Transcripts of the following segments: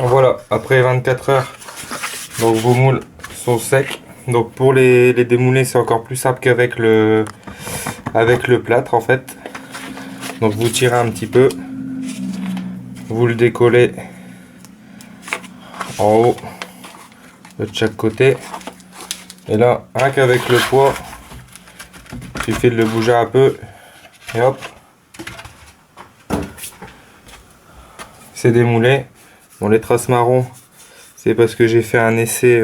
Voilà, après 24 heures, donc vos moules sont secs. Donc pour les démouler, c'est encore plus simple qu'avec le plâtre en fait. Donc vous tirez un petit peu, vous le décollez en haut de chaque côté. Et là, rien qu'avec le poids, il suffit de le bouger un peu et hop, c'est démoulé. Bon, les traces marron, c'est parce que j'ai fait un essai.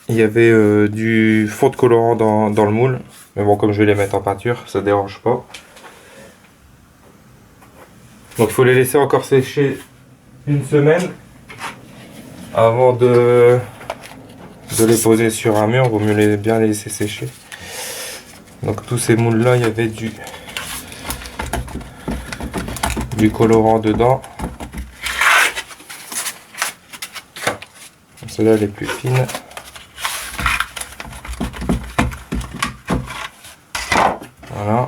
Il y avait du fond de colorant dans le moule. Mais bon, comme je vais les mettre en peinture, ça dérange pas. Donc il faut les laisser encore sécher une semaine avant de les poser sur un mur. Vaut mieux bien les laisser sécher. Donc tous ces moules là, il y avait du colorant dedans. Celle-là elle est plus fine. Voilà.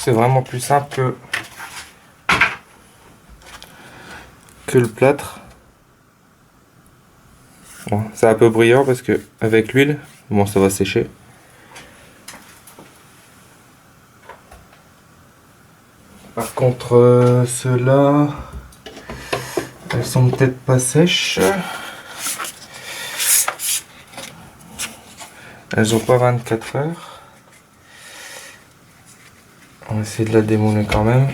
C'est vraiment plus simple que le plâtre. Bon, c'est un peu brillant parce que avec l'huile, bon, ça va sécher. Par contre, ceux-là, elles sont peut-être pas sèches. Elles ont pas 24 heures. On va essayer de la démouler quand même.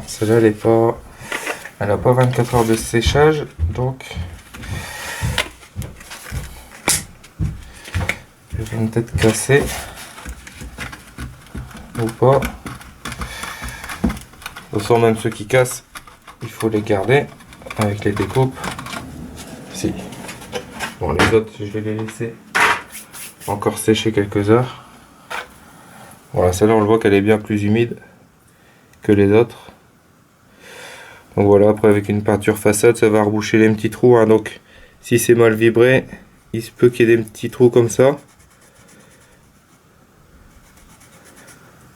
Celle-là, elle a pas 24 heures de séchage, donc je vais peut-être casser ou pas. De toute façon, même ceux qui cassent, il faut les garder avec les découpes. Si. Bon, les autres, je vais les laisser encore sécher quelques heures. Voilà, celle-là, on le voit qu'elle est bien plus humide que les autres. Donc voilà, après avec une peinture façade, ça va reboucher les petits trous. Hein, donc si c'est mal vibré, il se peut qu'il y ait des petits trous comme ça.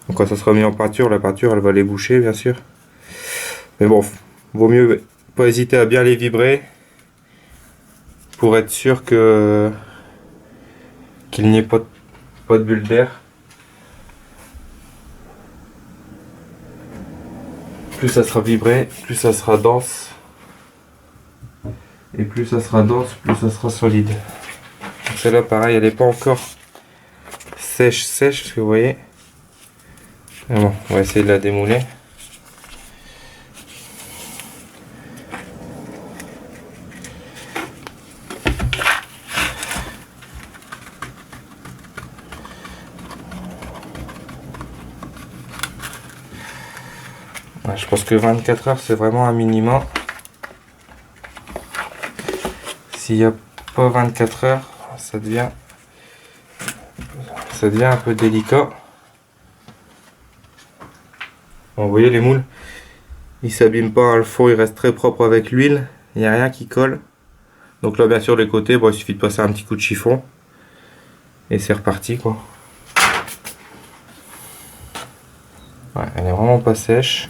Donc quand ça sera mis en peinture, la peinture elle va les boucher bien sûr. Mais bon, vaut mieux pas hésiter à bien les vibrer pour être sûr qu'il n'y ait pas de bulle d'air. Plus ça sera vibré, plus ça sera dense. Et plus ça sera dense, plus ça sera solide. Celle-là pareil, elle n'est pas encore sèche, parce que vous voyez. Mais bon, on va essayer de la démouler. Ouais, je pense que 24 heures c'est vraiment un minimum. S'il n'y a pas 24 heures, ça devient un peu délicat. Bon, vous voyez les moules, ils s'abîment pas, hein, le fond il reste très propre avec l'huile, il n'y a rien qui colle. Donc là bien sûr les côtés, bon, il suffit de passer un petit coup de chiffon et c'est reparti quoi. Ouais, elle est vraiment pas sèche.